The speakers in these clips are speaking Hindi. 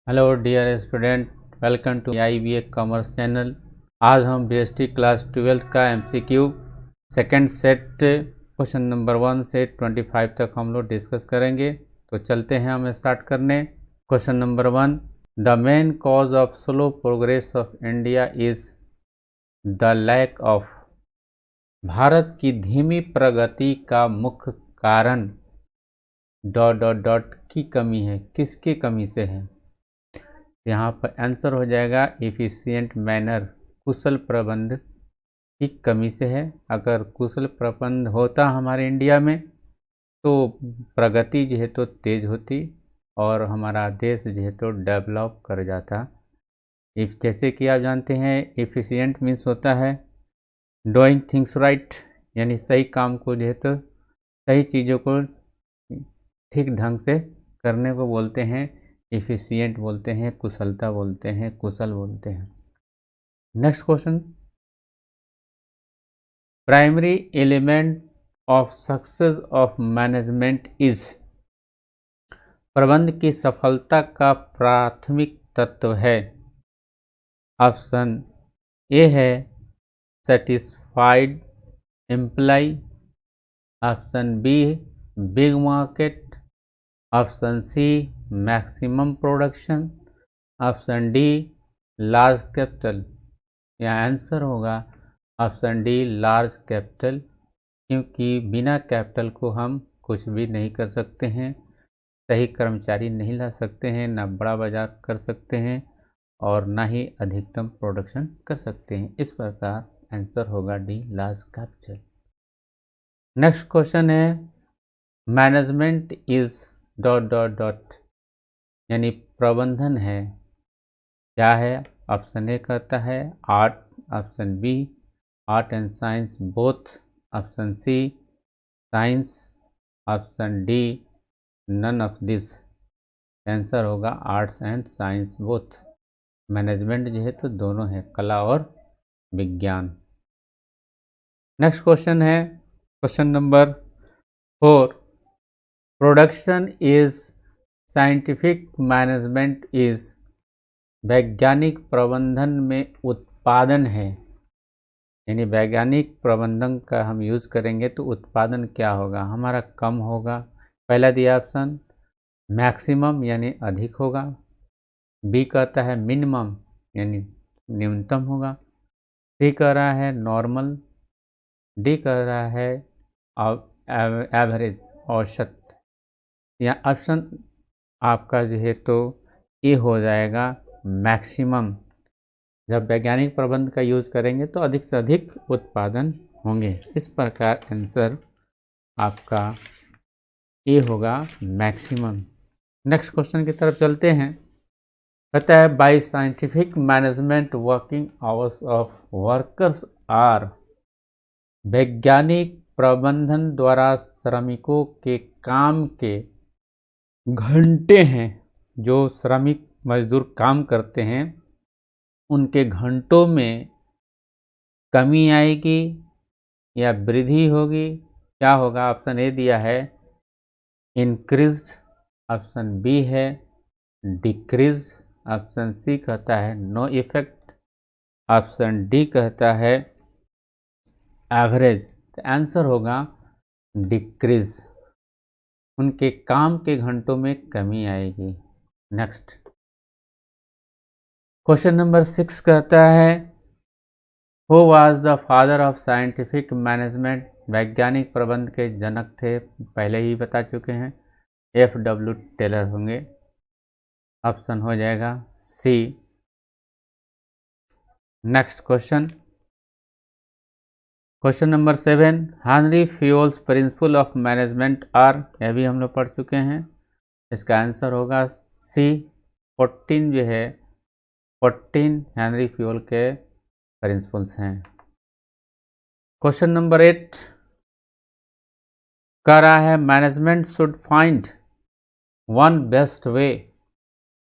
Hello dear student, welcome to IBA commerce channel. आज हम BST क्लास 12 का MCQ second set question number 1 से 25 तक हम लोग डिस्कस करेंगे। तो चलते हैं हम स्टार्ट करने। Question number 1, the main cause of slow progress of India is the lack of. Bharat की धीमी प्रगति का मुख्य कारण डॉट डॉट डॉट की कमी है। किसकी कमी से है? यहाँ पर आंसर हो जाएगा एफिशिएंट मैनर, कुशल प्रबंध की कमी से है। अगर कुशल प्रबंध होता हमारे इंडिया में तो प्रगति जो है तो तेज होती और हमारा देश जो है तो डेवलप कर जाता। इफ जैसे कि आप जानते हैं एफिशिएंट मीन्स होता है डूइंग थिंग्स राइट, यानी सही काम को जो है तो सही चीज़ों को ठीक ढंग से करने को बोलते हैं एफिशिएंट बोलते हैं, कुशलता बोलते हैं, कुशल बोलते हैं। Next question, primary element of success of management is. प्रबंध की सफलता का प्राथमिक तत्व है। ऑप्शन ए है satisfied employ, option B big market, option C maximum production, option D large capital. यहाँ आंसर होगा ऑप्शन डी लार्ज कैपिटल, क्योंकि बिना कैपिटल को हम कुछ भी नहीं कर सकते हैं। सही कर्मचारी नहीं ला सकते हैं, ना बड़ा बाजार कर सकते हैं और ना ही अधिकतम प्रोडक्शन कर सकते हैं। इस प्रकार आंसर होगा D large capital. Next question है management is dot dot dot, यानी प्रबंधन है क्या है? ऑप्शन ए कहता है art, option B art and science both, option C science, option D none of this. Answer होगा arts and science both. Management जो है तो दोनों है, कला और विज्ञान। नेक्स्ट क्वेश्चन है question number 4, production is scientific management is. वैज्ञानिक प्रबंधन में उत्पादन है, यानी वैज्ञानिक प्रबंधन का हम यूज़ करेंगे तो उत्पादन क्या होगा? हमारा कम होगा। पहला दिया ऑप्शन मैक्सिमम यानी अधिक होगा, बी कहता है मिनिमम यानी न्यूनतम होगा, सी कह रहा है नॉर्मल, डी कह रहा है एवरेज औसत। या ऑप्शन आपका जो है तो ए हो जाएगा मैक्सिमम। जब वैज्ञानिक प्रबंध का यूज़ करेंगे तो अधिक से अधिक उत्पादन होंगे। इस प्रकार आंसर आपका ए होगा मैक्सिमम। नेक्स्ट क्वेश्चन की तरफ चलते हैं। कहता है by scientific management working hours of workers are. वैज्ञानिक प्रबंधन द्वारा श्रमिकों के काम के घंटे हैं, जो श्रमिक मजदूर काम करते हैं उनके घंटों में कमी आएगी या वृद्धि होगी? क्या होगा? ऑप्शन ए दिया है इंक्रीज्ड, ऑप्शन बी है डिक्रीज, ऑप्शन सी कहता है नो इफेक्ट, ऑप्शन डी कहता है एवरेज। तो आंसर होगा डिक्रीज, उनके काम के घंटों में कमी आएगी। नेक्स्ट क्वेश्चन नंबर 6 कहता है who was the father of scientific management. वैज्ञानिक प्रबंध के जनक थे, पहले ही बता चुके हैं, FW टेलर होंगे। ऑप्शन हो जाएगा C. Next question, question number 7, Henry Fayol's principle of management are. यह भी हम लोग पढ़ चुके हैं। इसका आंसर होगा सी 14 जो है 14 हेनरी फ्यूल के प्रिंसिपल्स हैं। क्वेश्चन नंबर 8 कह रहा है management should find one best way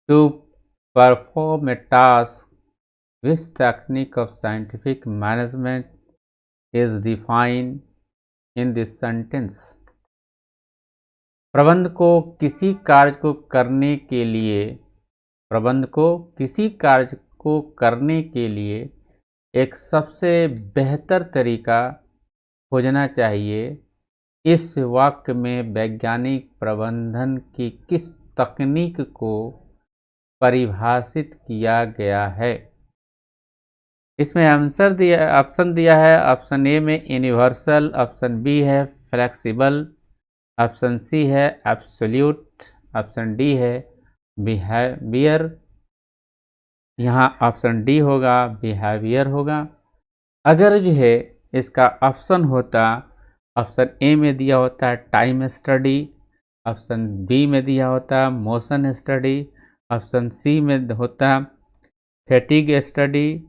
to perform a task which technique of scientific management is defined in this sentence. प्रबंध को किसी कार्य को करने के लिए प्रबंध को किसी कार्य को करने के लिए एक सबसे बेहतर तरीका खोजना चाहिए। इस वाक्य में वैज्ञानिक प्रबंधन की किस तकनीक को परिभाषित किया गया है? इसमें ऑप्शन दिया है। ऑप्शन ए में यूनिवर्सल, ऑप्शन बी है फ्लेक्सिबल, ऑप्शन सी है एब्सोल्यूट, ऑप्शन डी है बिहेवियर। यहाँ ऑप्शन डी होगा, बिहेवियर होगा। अगर जो है इसका ऑप्शन होता, ऑप्शन ए में दिया होता है टाइम स्टडी, ऑप्शन बी में दिया होता मोशन स्टडी, ऑप्शन सी में होता फैटिग स्टडी,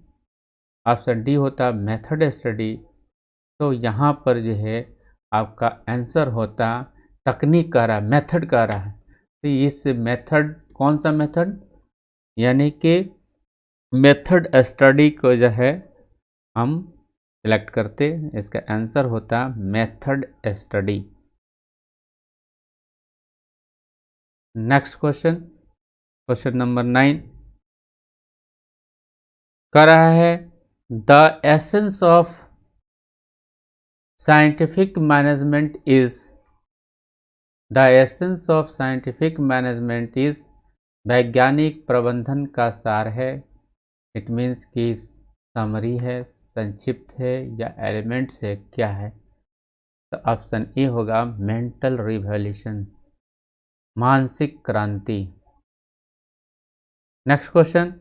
ऑप्शन डी होता मेथड स्टडी, तो यहाँ पर जो है आपका आंसर होता तकनीक कह रहा है, मेथड कह रहा है। तो इस मेथड, कौन सा मेथड, यानी कि मेथड स्टडी को जो है हम सिलेक्ट करते, इसका आंसर होता method study. Next question, question number 9 कह रहा है the essence of scientific management is, the essence of scientific management is, वैज्ञानिक प्रबंधन का सार है। इट मीन्स कि समरी है, संक्षिप्त है या एलिमेंट्स है, क्या है? तो ऑप्शन ए होगा मेंटल रिवॉल्यूशन, मानसिक क्रांति। नेक्स्ट क्वेश्चन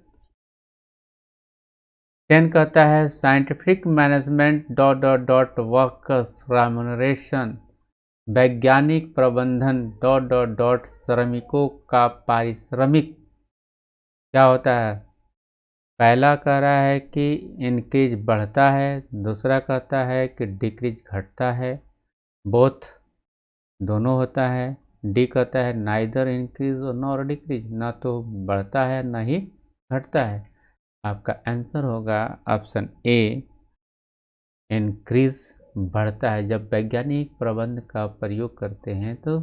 10 कहता है scientific management dot dot dot workers remuneration, वैज्ञानिक प्रबंधन डॉट डॉट डॉट श्रमिकों का पारिश्रमिक क्या होता है? पहला कह रहा है कि इंक्रीज बढ़ता है, दूसरा कहता है कि डिक्रीज घटता है, बोथ दोनों होता है, डी कहता है नाइदर इंक्रीज नॉर डिक्रीज, ना तो बढ़ता है ना ही घटता है। आपका आंसर होगा ऑप्शन ए इंक्रीज, बढ़ता है। जब वैज्ञानिक प्रबंध का प्रयोग करते हैं तो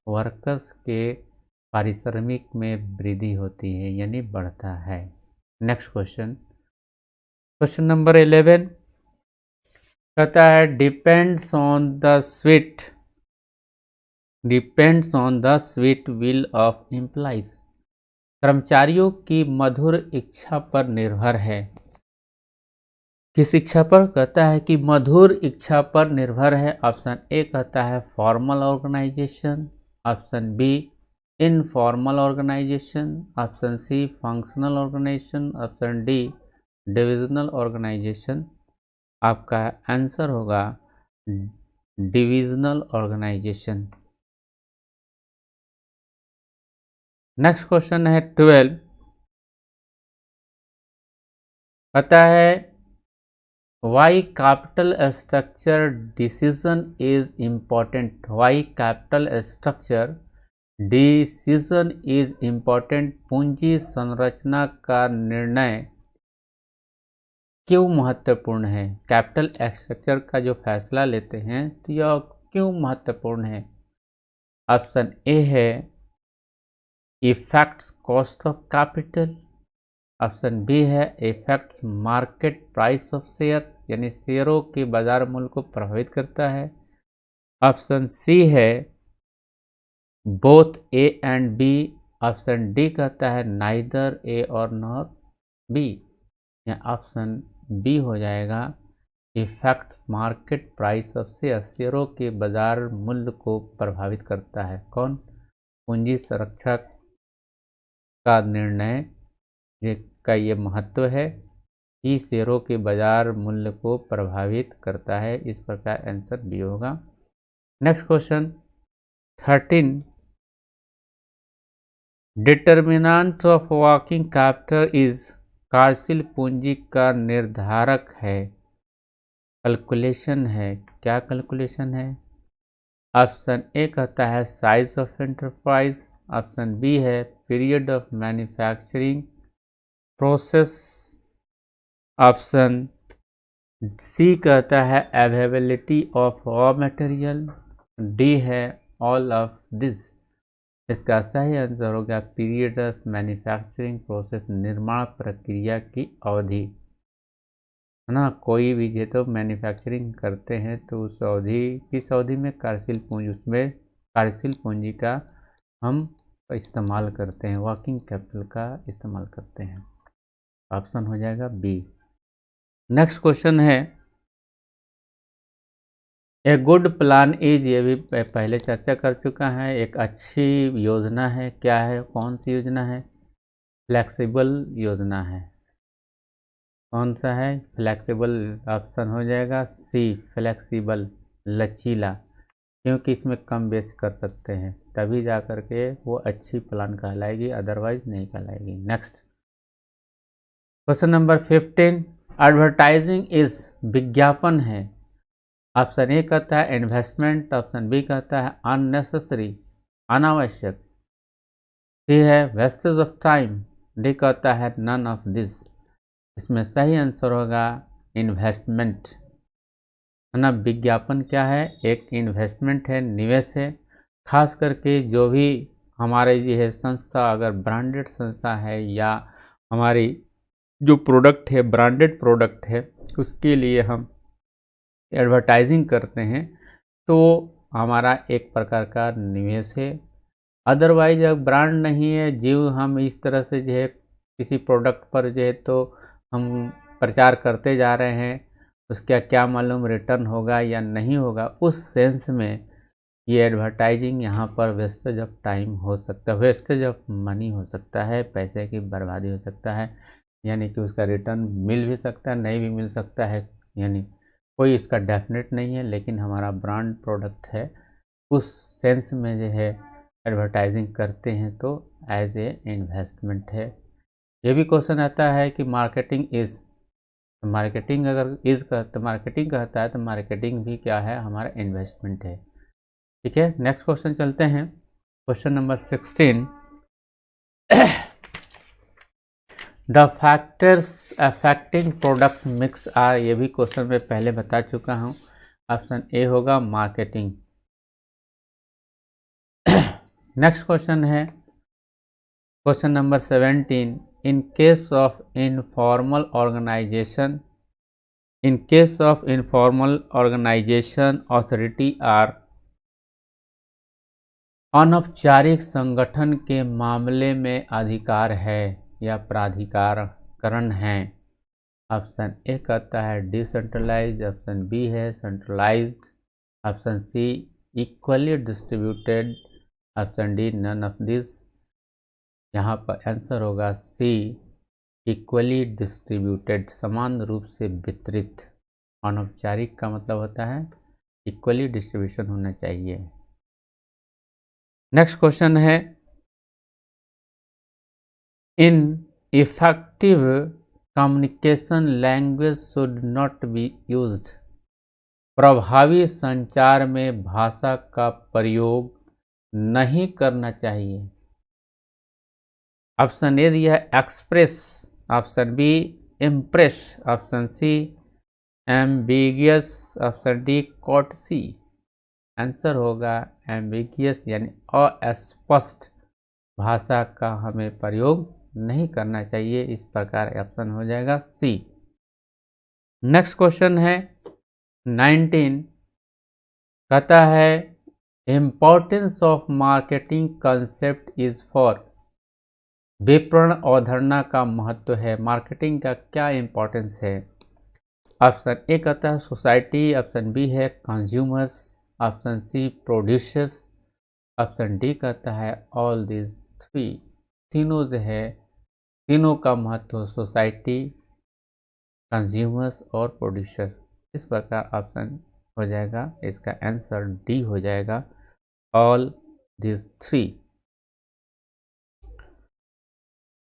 वर्कर्स के पारिश्रमिक में वृद्धि होती है, यानी बढ़ता है। नेक्स्ट क्वेश्चन, क्वेश्चन नंबर 11 कहता है depends on the sweet will of employees, कर्मचारियों की मधुर इच्छा पर निर्भर है। किस इच्छा पर? कहता है कि मधुर इच्छा पर निर्भर है। ऑप्शन ए कहता है formal organisation, option B informal organisation, option C functional organisation, option D divisional organisation. आपका आंसर होगा डिविजनल ऑर्गेनाइजेशन। नेक्स्ट क्वेश्चन है 12, कहता है why capital structure decision is important, why capital structure decision is important, पूंजी संरचना का निर्णय क्यों महत्वपूर्ण है? कैपिटल स्ट्रक्चर का जो फैसला लेते हैं तो यह क्यों महत्वपूर्ण है? ऑप्शन ए है effects cost of capital, option B है effects market price of shares, यानी शेयरों के बाजार मूल्य को प्रभावित करता है, ऑप्शन सी है both A and B, option D कहता है नाइदर ए और नॉर बी, या ऑप्शन बी हो जाएगा इफेक्ट मार्केट प्राइस ऑफ शेयरों के बाजार मूल्य को प्रभावित करता है। कौन? पूंजी संरक्षक का निर्णय का ये महत्व है कि शेयरों के बाजार मूल्य को प्रभावित करता है। इस प्रकार आंसर बी होगा। Next question 13 determinant of working capital is, कार्यशील पूंजी का निर्धारक है, कैलकुलेशन है, क्या कैलकुलेशन है? ऑप्शन ए कहता है size of enterprise, option B है period of manufacturing process, option C कहता है availability of raw material, D है ऑल ऑफ दिस। इसका सही आंसर होगा पीरियड ऑफ मैन्युफैक्चरिंग प्रोसेस, निर्माण प्रक्रिया की अवधि, है ना। कोई भी ये तो मैन्युफैक्चरिंग करते हैं तो उस अवधि, किस अवधि में, कार्यशील पूंजी, उसमें कार्यशील पूंजी का हम इस्तेमाल करते हैं, वर्किंग कैपिटल का इस्तेमाल करते हैं। ऑप्शन हो जाएगा बी। नेक्स्ट क्वेश्चन है, ए गुड प्लान इज, ये भी पहले चर्चा कर चुका है, एक अच्छी योजना है, क्या है, कौन सी योजना है, फ्लेक्सिबल योजना है। कौन सा है, फ्लेक्सिबल। ऑप्शन हो जाएगा सी, फ्लेक्सिबल, लचीला, क्योंकि इसमें कम बेस कर सकते हैं, तभी जा कर के वो अच्छी प्लान कहलाएगी, अदरवाइज नहीं कहलाएगी। Next question number 15, advertising is, विज्ञापन है। ऑप्शन ए कहता है इन्वेस्टमेंट, ऑप्शन बी कहता है अननेसेसरी, अनावश्यक, सी है वेस्टेज ऑफ टाइम, डी कहता है नन ऑफ दिस। इसमें सही आंसर होगा इन्वेस्टमेंट, है ना। विज्ञापन क्या है, एक इन्वेस्टमेंट है, निवेश है। खास करके जो भी हमारे ये संस्था अगर ब्रांडेड संस्था है या हमारी जो प्रोडक्ट है ब्रांडेड प्रोडक्ट है, उसके लिए हम एडवर्टाइजिंग करते हैं तो हमारा एक प्रकार का निवेश है। अदरवाइज अगर ब्रांड नहीं है, जो हम इस तरह से जो है किसी प्रोडक्ट पर जो है तो हम प्रचार करते जा रहे हैं, उसका क्या मालूम रिटर्न होगा या नहीं होगा, उस सेंस में ये एडवर्टाइजिंग यहाँ पर वेस्टेज ऑफ टाइम हो सकता है, वेस्टेज ऑफ मनी हो सकता है, पैसे की बर्बादी हो सकता है, यानी कि उसका रिटर्न मिल भी सकता है, नहीं भी मिल सकता है, यानी कोई इसका डेफिनेट नहीं है। लेकिन हमारा ब्रांड प्रोडक्ट है, उस सेंस में जो है एडवर्टाइजिंग करते हैं तो एज ए इन्वेस्टमेंट है। ये भी क्वेश्चन आता है कि मार्केटिंग इज़, मार्केटिंग अगर इज़ का तो मार्केटिंग कहता है तो मार्केटिंग भी क्या है, हमारा इन्वेस्टमेंट है। ठीक है, नेक्स्ट क्वेश्चन चलते हैं, question number 16, the factors affecting products mix are, ये भी क्वेश्चन में पहले बता चुका हूँ। ऑप्शन ए होगा मार्केटिंग। नेक्स्ट क्वेश्चन है question number 17, in case of informal organisation, in case of informal organisation authority are, अनौपचारिक संगठन के मामले में अधिकार है या प्राधिकारकरण है। ऑप्शन ए कहता है डिसेंट्रलाइज, ऑप्शन बी है centralised, option C equally distributed, option D none of this. यहाँ पर आंसर होगा सी, इक्वली डिस्ट्रीब्यूटेड, समान रूप से वितरित। अनौपचारिक का मतलब होता है इक्वली डिस्ट्रीब्यूशन होना चाहिए। नेक्स्ट क्वेश्चन है, in effective communication language should not be used, प्रभावी संचार में भाषा का प्रयोग नहीं करना चाहिए। ऑप्शन ए दिया है express, option B impress, option C ambiguous, option D courtesy. Answer होगा एम्बिगियस, यानी अस्पष्ट भाषा का हमें प्रयोग नहीं करना चाहिए, इस प्रकार ऑप्शन हो जाएगा सी। नेक्स्ट क्वेश्चन है 19, कहता है importance of marketing concept is for, विपणन अवधारणा का महत्व है, मार्केटिंग का क्या इंपॉर्टेंस है। ऑप्शन ए कहता है सोसाइटी, ऑप्शन बी है consumers, option C producers, option D कहता है ऑल दिस थ्री। तीनों जो है, तीनों का महत्व, सोसाइटी, कंज्यूमर्स और प्रोड्यूसर। इस प्रकार ऑप्शन हो जाएगा, इसका आंसर डी हो जाएगा, all this three.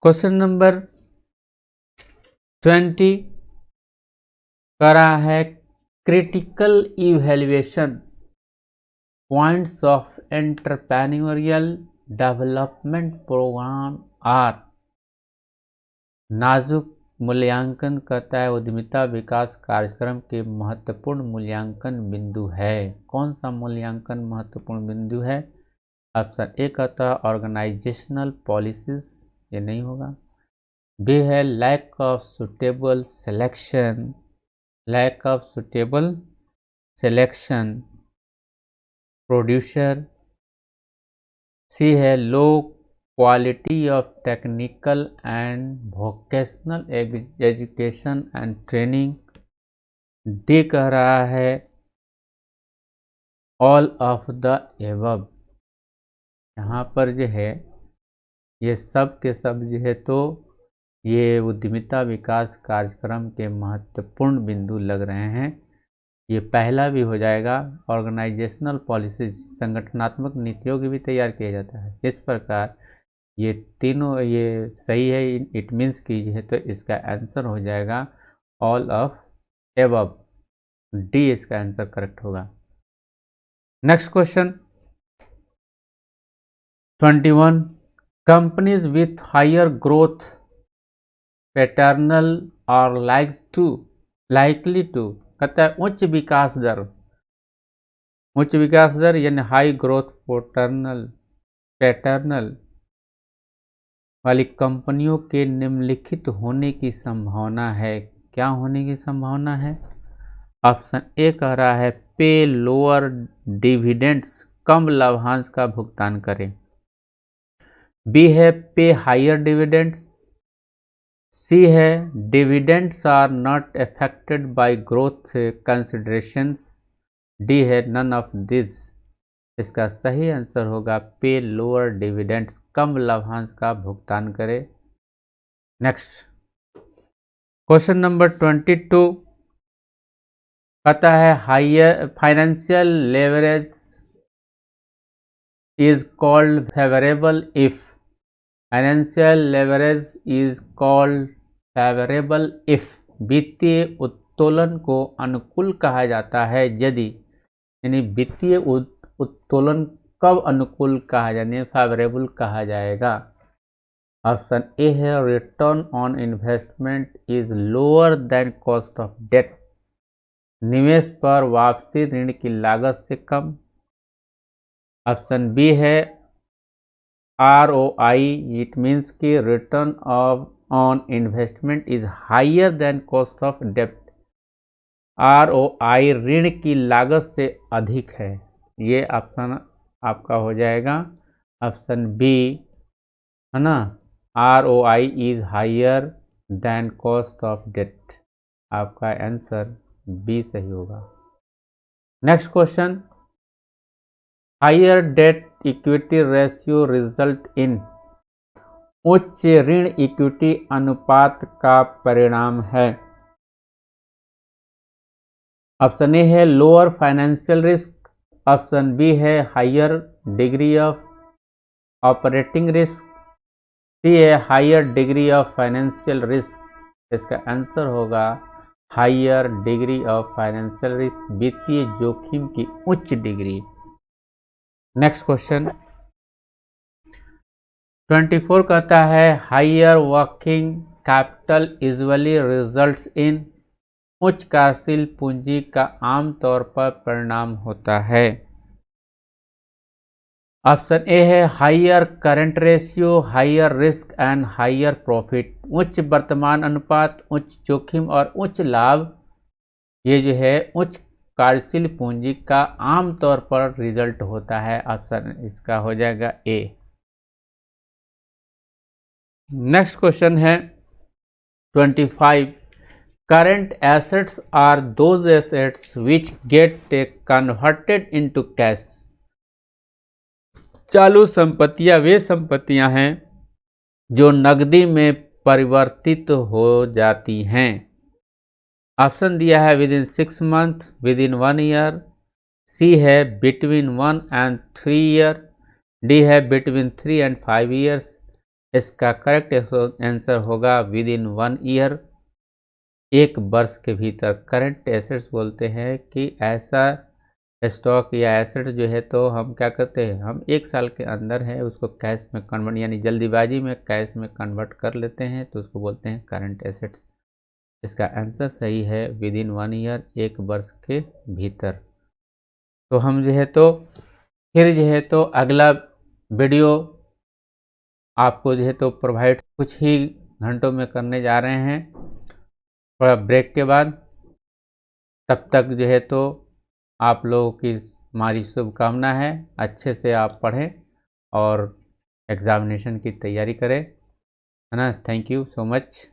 Question number 20 करा है critical evaluation points of entrepreneurial development programme are, नाजुक मूल्यांकन कहता है उद्यमिता विकास कार्यक्रम के महत्वपूर्ण मूल्यांकन बिंदु है। कौन सा मूल्यांकन महत्वपूर्ण बिंदु है, ऑप्शन ए कहता है ऑर्गेनाइजेशनल पॉलिसीज, ये नहीं होगा। बी है lack of suitable selection, lack of suitable selection producer. C है low quality of technical and vocational education and training. D कह रहा है ऑल ऑफ द एबव। यहाँ पर जो है ये सब के सब जो है तो ये उद्यमिता विकास कार्यक्रम के महत्वपूर्ण बिंदु लग रहे हैं। ये पहला भी हो जाएगा। ऑर्गेनाइजेशनल पॉलिसीज, संगठनात्मक नीतियों की भी तैयार किया जाता है। इस प्रकार ये तीनों ये सही है। इट मीन्स कीजिए तो इसका आंसर हो जाएगा ऑल ऑफ एबव। डी इसका आंसर करेक्ट होगा। Next question 21 companies with higher growth pattern are likely to कहता है उच्च विकास दर यानी हाई ग्रोथ पैटर्नल वाली कंपनियों के निम्नलिखित होने की संभावना है। क्या होने की संभावना है? ऑप्शन ए कह रहा है पे लोअर डिविडेंड्स, कम लाभांश का भुगतान करें। बी है पे हायर डिविडेंड्स। सी है dividends are not affected by growth considerations. D है नन ऑफ दिस। इसका सही आंसर होगा पे लोअर डिविडेंड्स, कम लाभांश का भुगतान करें। नेक्स्ट क्वेश्चन नंबर 22 कहता है higher financial leverage is called favourable if. Financial leverage is called favourable if. वित्तीय उत्तोलन को अनुकूल कहा जाता है यदि, यानी वित्तीय उत्तोलन कब अनुकूल कहा जाए, फेवरेबल कहा जाएगा। ऑप्शन ए है return on investment is lower than cost of debt. निवेश पर वापसी ऋण की लागत से कम। ऑप्शन बी है ROI, इट मीन्स कि return on investment is higher than cost of debt. ROI ऋण की लागत से अधिक है। ये ऑप्शन आपका हो जाएगा ऑप्शन बी, है ना। ROI is higher than cost of debt. आपका आंसर बी सही होगा। Next question higher debt equity ratio result in. उच्च ऋण इक्विटी अनुपात का परिणाम है। ऑप्शन ए है lower financial risk. Option B है higher degree of operating risk. C है higher degree of financial risk. इसका आंसर होगा higher degree of financial risk, वित्तीय जोखिम की उच्च डिग्री। नेक्स्ट क्वेश्चन 24 कहता है higher working capital usually results in. उच्च कार्यशील पूंजी का आमतौर पर परिणाम होता है। ऑप्शन ए है higher current ratio, higher risk and higher profit. उच्च वर्तमान अनुपात, उच्च जोखिम और उच्च लाभ, ये जो है उच्च कार्यशील पूंजी का आमतौर पर रिजल्ट होता है। ऑप्शन इसका हो जाएगा ए। नेक्स्ट क्वेश्चन है 25 current assets are those assets which get converted into cash. चालू संपत्तियां वे संपत्तियां हैं जो नकदी में परिवर्तित हो जाती हैं। ऑप्शन दिया है within 6 month, within 1 year. C है बिटवीन 1 and 3 ईयर। डी है बिटवीन 3 and 5 ईयर्स। इसका करेक्ट आंसर होगा विद इन 1 ईयर, एक वर्ष के भीतर। करंट एसेट्स बोलते हैं कि ऐसा स्टॉक या एसेट जो है तो हम क्या करते हैं, हम 1 साल के अंदर है उसको कैश में कन्वर्ट, यानी जल्दीबाजी में कैश में कन्वर्ट कर लेते हैं तो उसको बोलते हैं करंट एसेट्स। इसका आंसर सही है विद इन 1 ईयर, एक वर्ष के भीतर। तो हम जो है तो फिर जो है तो अगला वीडियो आपको जो है तो प्रोवाइड कुछ ही घंटों में करने जा रहे हैं, थोड़ा ब्रेक के बाद। तब तक जो है तो आप लोगों की हमारी शुभकामना है, अच्छे से आप पढ़ें और एग्ज़ामिनेशन की तैयारी करें, है ना। Thank you so much.